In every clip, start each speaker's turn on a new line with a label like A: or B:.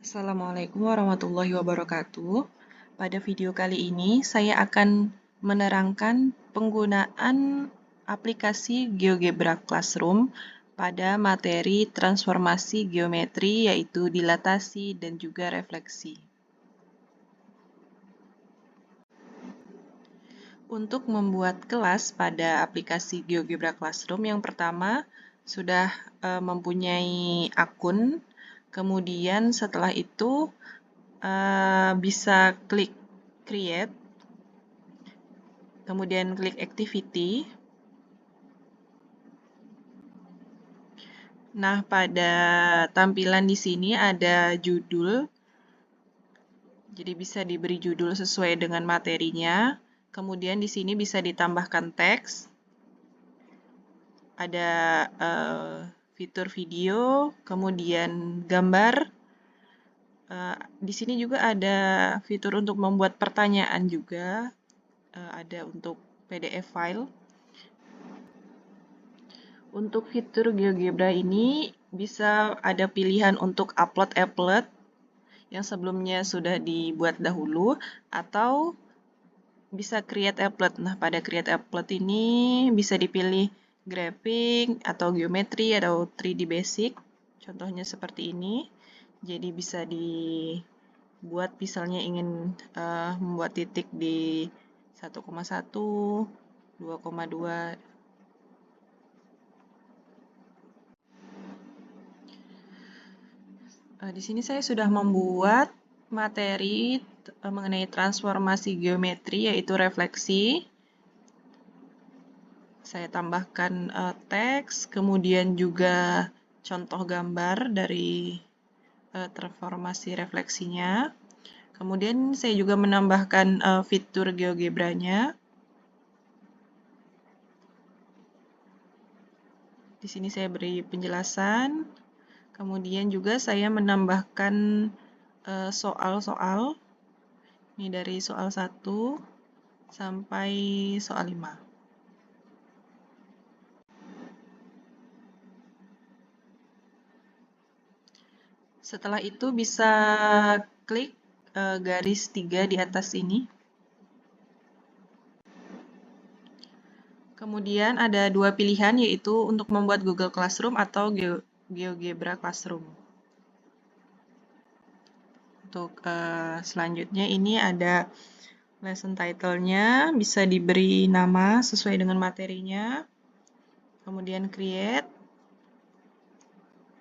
A: Assalamualaikum warahmatullahi wabarakatuh. Pada video kali ini, saya akan menerangkan penggunaan aplikasi GeoGebra Classroom pada materi transformasi geometri, yaitu dilatasi dan juga refleksi. Untuk membuat kelas pada aplikasi GeoGebra Classroom, yang pertama sudah mempunyai akun. Kemudian setelah itu bisa klik create, kemudian klik activity. Nah, pada tampilan di sini ada judul, jadi bisa diberi judul sesuai dengan materinya. Kemudian di sini bisa ditambahkan teks, ada fitur video, kemudian gambar. Di sini juga ada fitur untuk membuat pertanyaan juga, ada untuk PDF file. Untuk fitur GeoGebra ini bisa ada pilihan untuk upload yang sebelumnya sudah dibuat dahulu, atau bisa create applet. Nah, pada create applet ini bisa dipilih grafik atau geometri atau 3D basic. Contohnya seperti ini. Jadi bisa dibuat misalnya ingin membuat titik di 1,1, 2,2. Di sini saya sudah membuat materi mengenai transformasi geometri, yaitu refleksi. Saya tambahkan teks, kemudian juga contoh gambar dari transformasi refleksinya. Kemudian saya juga menambahkan fitur GeoGebra-nya. Di sini saya beri penjelasan. Kemudian juga saya menambahkan soal-soal. Ini dari soal 1 sampai soal 5. Setelah itu bisa klik garis 3 di atas ini. Kemudian ada dua pilihan, yaitu untuk membuat Google Classroom atau GeoGebra Classroom. Untuk selanjutnya ini ada lesson title-nya, bisa diberi nama sesuai dengan materinya. Kemudian create.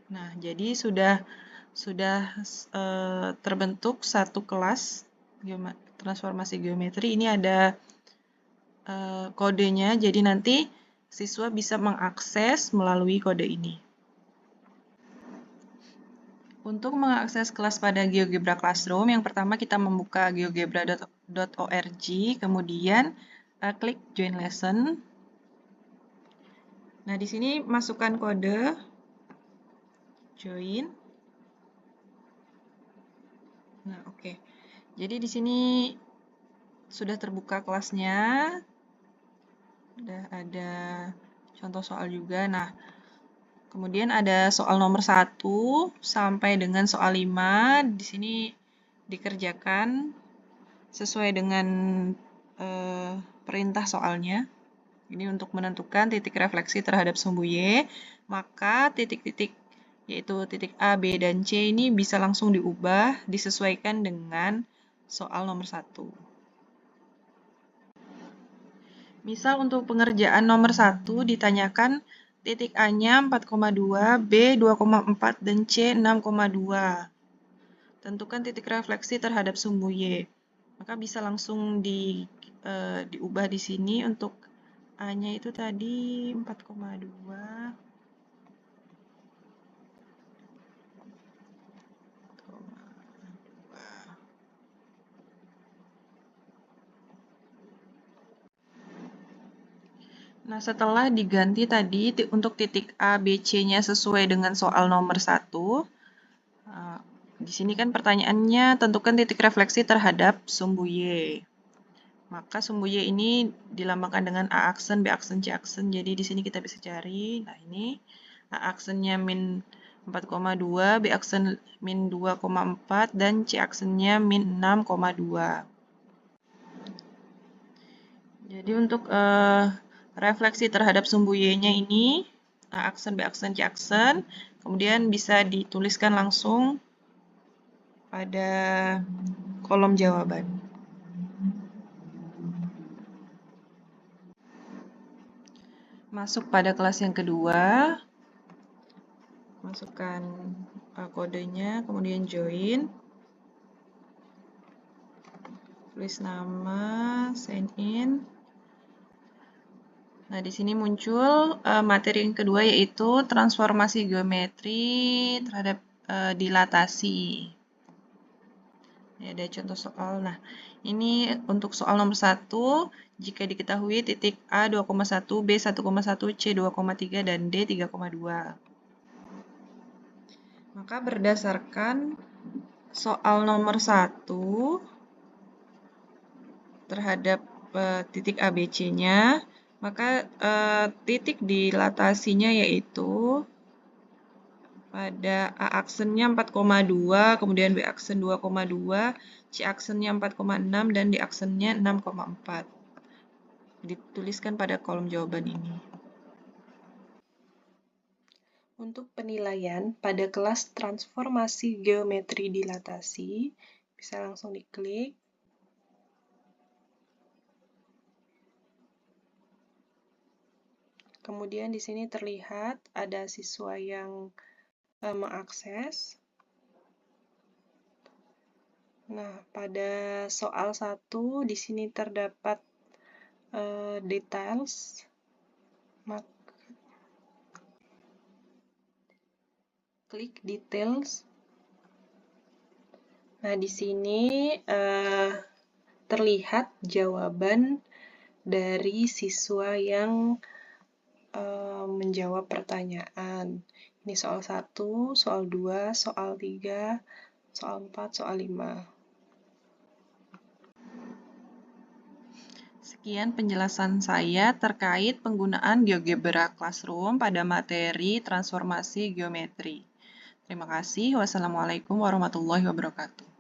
A: Nah, jadi sudah terbentuk satu kelas transformasi geometri. Ini ada kodenya, jadi nanti siswa bisa mengakses melalui kode ini. Untuk mengakses kelas pada GeoGebra Classroom, yang pertama kita membuka geogebra.org, kemudian klik Join Lesson. Nah, di sini masukkan kode Join. Nah, oke. Jadi di sini sudah terbuka kelasnya. Sudah ada contoh soal juga. Nah, kemudian ada soal nomor 1 sampai dengan soal 5. Di sini dikerjakan sesuai dengan perintah soalnya. Ini untuk menentukan titik refleksi terhadap sumbu Y, maka titik-titik yaitu titik A, B, dan C ini bisa langsung diubah, disesuaikan dengan soal nomor 1. Misal untuk pengerjaan nomor 1 ditanyakan titik A-nya 4,2, B 2,4, dan C 6,2. Tentukan titik refleksi terhadap sumbu Y. Maka bisa langsung diubah di sini. Untuk A-nya itu tadi 4,2. Nah, setelah diganti tadi untuk titik A, B, C-nya sesuai dengan soal nomor 1, di sini kan pertanyaannya tentukan titik refleksi terhadap sumbu Y. Maka sumbu Y ini dilambangkan dengan A aksen, B aksen, C aksen. Jadi di sini kita bisa cari. Nah, ini A aksennya min 4,2, B aksen min 2,4, dan C aksennya min 6,2. Jadi untuk refleksi terhadap sumbu Y-nya ini, A aksen, B aksen, C aksen, kemudian bisa dituliskan langsung pada kolom jawaban. Masuk pada kelas yang kedua, masukkan kodenya, kemudian join, tulis nama, sign in. Nah, di sini muncul materi yang kedua, yaitu transformasi geometri terhadap dilatasi. Ini ada contoh soal. Nah, ini untuk soal nomor 1, jika diketahui titik A 2,1, B 1,1, C 2,3, dan D 3,2. Maka berdasarkan soal nomor 1 terhadap titik ABC-nya, maka titik dilatasinya yaitu pada A aksennya 4,2, kemudian B aksen 2,2, C aksennya 4,6, dan D aksennya 6,4. Dituliskan pada kolom jawaban ini. Untuk penilaian pada kelas transformasi geometri dilatasi, bisa langsung diklik. Kemudian di sini terlihat ada siswa yang mengakses. Nah, pada soal 1 di sini terdapat details. Klik details. Nah, di sini terlihat jawaban dari siswa yang menjawab pertanyaan. Ini soal 1, soal 2, soal 3, soal 4, soal 5. Sekian penjelasan saya terkait penggunaan GeoGebra Classroom pada materi transformasi geometri. Terima kasih. Wassalamualaikum warahmatullahi wabarakatuh.